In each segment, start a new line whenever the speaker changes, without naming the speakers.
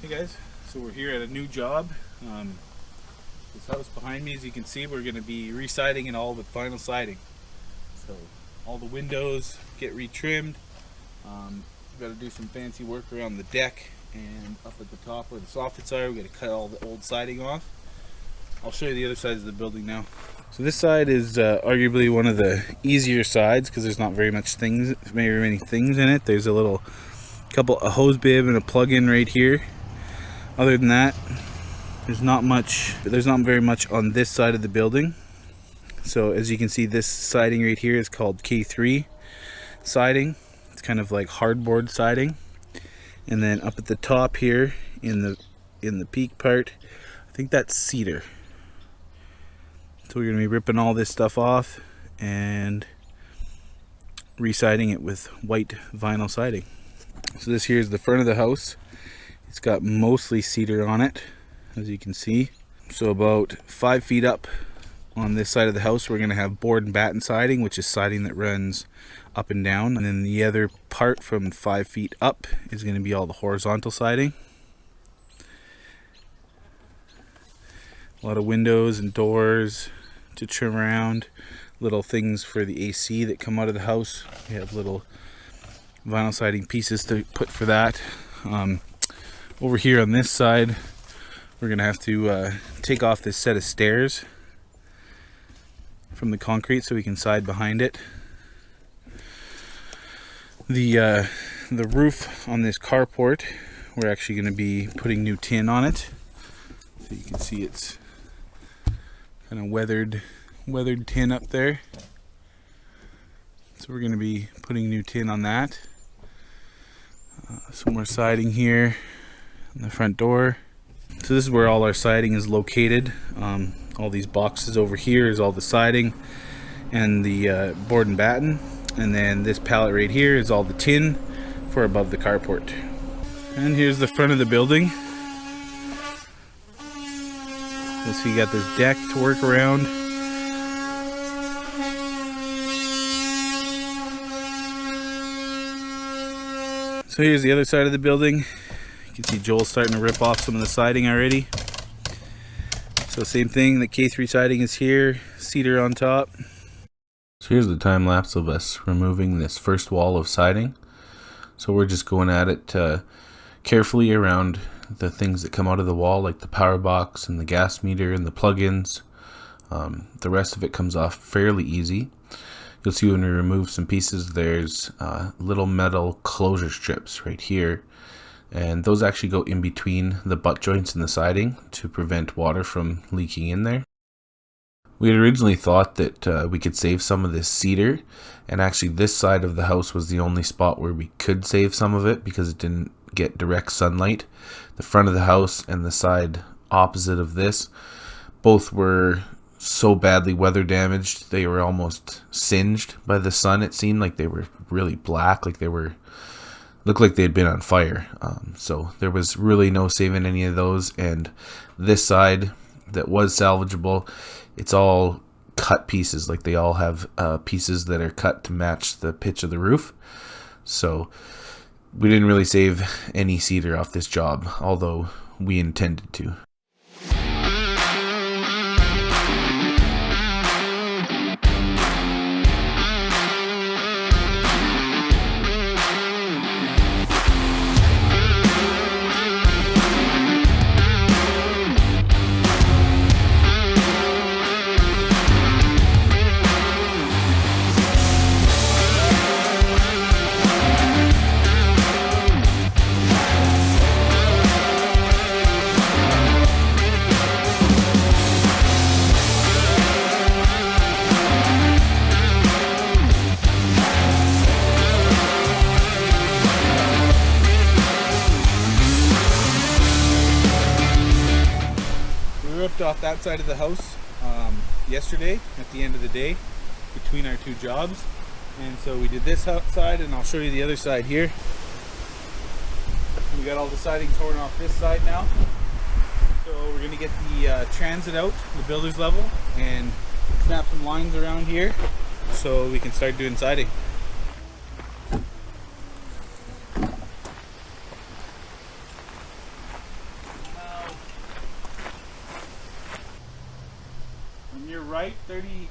Hey guys, so we're here at a new job. This house behind me, as you can see, we're going to be re-siding and all the final siding. So all the windows get retrimmed. We've got to do some fancy work around the deck and up at the top where the soffits are. We've got to cut all the old siding off. I'll show you the other sides of the building now. So this side is arguably one of the easier sides because there's not very many things in it. There's a hose bib and a plug-in right here. Other than that, there's not very much on this side of the building. So as you can see, this siding right here is called K3 siding. It's kind of like hardboard siding. And then up at the top here in the peak part, I think that's cedar. So we're going to be ripping all this stuff off and re-siding it with white vinyl siding. So this here is the front of the house. It's got mostly cedar on it, as you can see. So about 5 feet up on this side of the house, we're going to have board and batten siding, which is siding that runs up and down. And then the other part from 5 feet up is going to be all the horizontal siding. A lot of windows and doors to trim around, little things for the AC that come out of the house. We have little vinyl siding pieces to put for that. Over here on this side, we're gonna have to take off this set of stairs from the concrete so we can side behind it. The roof on this carport, we're actually going to be putting new tin on it. So you can see it's kind of weathered tin up there. So we're going to be putting new tin on that. Some more siding here on the front door. So this is where all our siding is located. All these boxes over here is all the siding and the board and batten. And then this pallet right here is all the tin for above the carport. And here's the front of the building. So you got this deck to work around. So here's the other side of the building. You can see Joel's starting to rip off some of the siding already. So same thing, the K3 siding is here, cedar on top. So here's the time lapse of us removing this first wall of siding. So we're just going at it carefully around the things that come out of the wall, like the power box and the gas meter and the plugins. The rest of it comes off fairly easy. You'll see when we remove some pieces, there's little metal closure strips right here, and those actually go in between the butt joints in the siding to prevent water from leaking in there. We had originally thought that we could save some of this cedar, and actually this side of the house was the only spot where we could save some of it because it didn't get direct sunlight. The front of the house and the side opposite of this both were so badly weather damaged they were almost singed by the sun. It seemed like they were really black, like looked like they had been on fire. So there was really no saving any of those. And this side that was salvageable, it's all cut pieces, like they all have pieces that are cut to match the pitch of the roof. So we didn't really save any cedar off this job, although we intended to. Ripped off that side of the house yesterday at the end of the day between our two jobs, and so we did this side, and I'll show you the other side here. We got all the siding torn off this side now, so we're going to get the transit out, the builder's level, and snap some lines around here so we can start doing siding.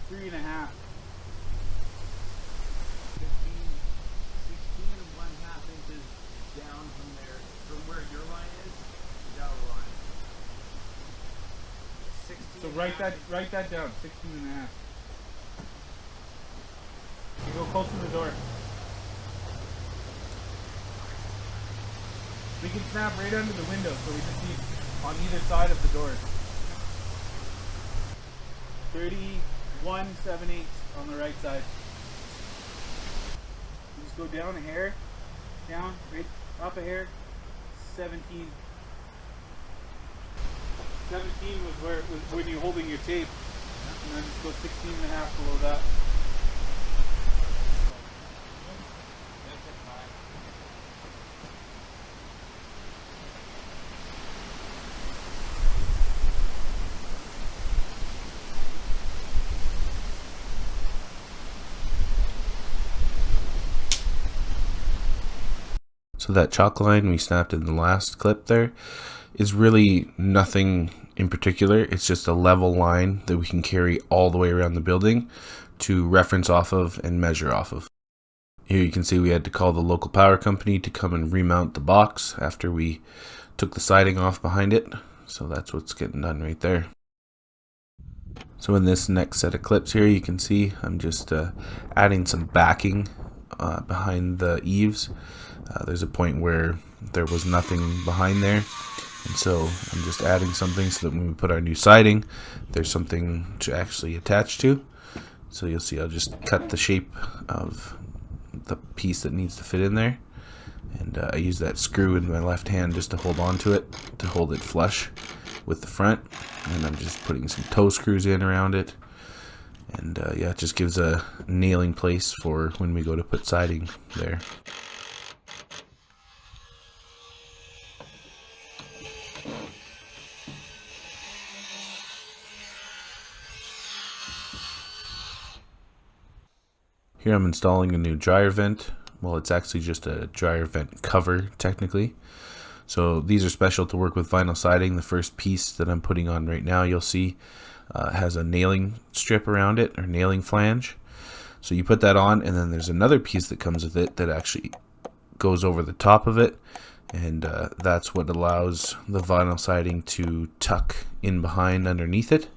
3.5.
16 and 1/2 inches down from there, from where your line is to our line. 16.
So write that down. 16.5. You go close to the door. We can snap right under the window, so we just need on either side of the door. 31 7/8 on the right side. You just go down a hair, down, right, up a hair. 17. 17 was where it was when you're holding your tape, and then just go 16.5 below that.
So that chalk line we snapped in the last clip there is really nothing in particular. It's just a level line that we can carry all the way around the building to reference off of and measure off of. Here you can see we had to call the local power company to come and remount the box after we took the siding off behind it. So that's what's getting done right there. So in this next set of clips here, you can see I'm just adding some backing behind the eaves. There's a point where there was nothing behind there, and so I'm just adding something so that when we put our new siding, there's something to actually attach to. So you'll see I'll just cut the shape of the piece that needs to fit in there, and I use that screw in my left hand just to hold on to it, to hold it flush with the front, and I'm just putting some toe screws in around it. And yeah, it just gives a nailing place for when we go to put siding there. Here I'm installing a new dryer vent. Well, it's actually just a dryer vent cover technically. So these are special to work with vinyl siding. The first piece that I'm putting on right now, you'll see, has a nailing strip around it, or nailing flange. So you put that on, and then there's another piece that comes with it that actually goes over the top of it, and that's what allows the vinyl siding to tuck in behind underneath it.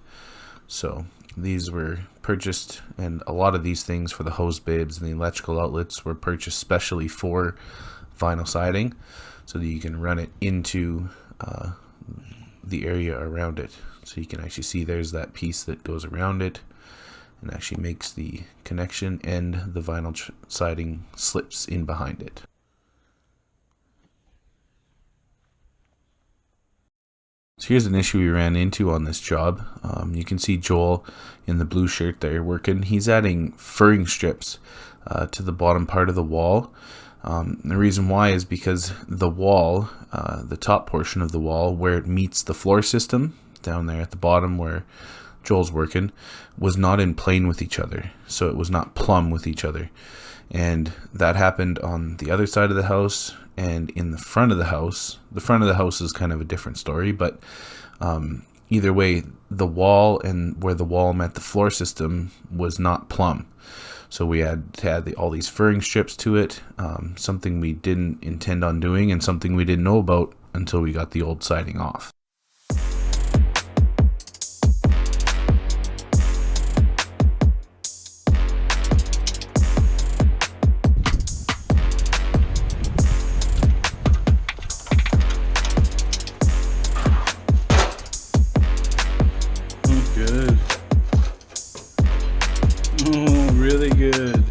So these were purchased, and a lot of these things for the hose bibs and the electrical outlets were purchased specially for vinyl siding, so that you can run it into the area around it. So you can actually see there's that piece that goes around it and actually makes the connection, and the vinyl siding slips in behind it. So here's an issue we ran into on this job. You can see Joel in the blue shirt there working. He's adding furring strips to the bottom part of the wall. The reason why is because the wall, the top portion of the wall where it meets the floor system down there at the bottom where Joel's working, was not in plane with each other. So it was not plumb with each other. And that happened on the other side of the house and in the front of the house. The front of the house is kind of a different story, but either way, the wall and where the wall met the floor system was not plumb. So we had to add all these furring strips to it, something we didn't intend on doing and something we didn't know about until we got the old siding off.
Good. Oh, really good.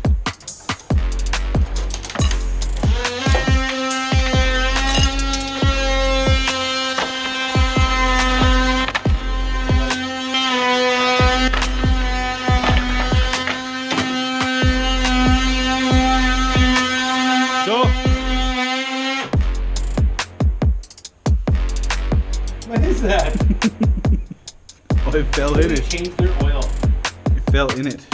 Go.
What is that?
Oh, it fell in it.
Change their oil.
It fell in it.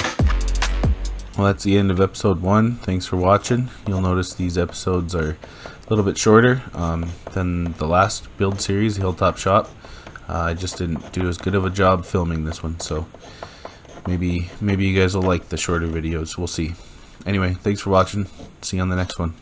Well, that's the end of episode 1. Thanks for watching. You'll notice these episodes are a little bit shorter than the last build series, Hilltop Shop. I just didn't do as good of a job filming this one, so Maybe you guys will like the shorter videos. We'll see. Anyway, thanks for watching. See you on the next one.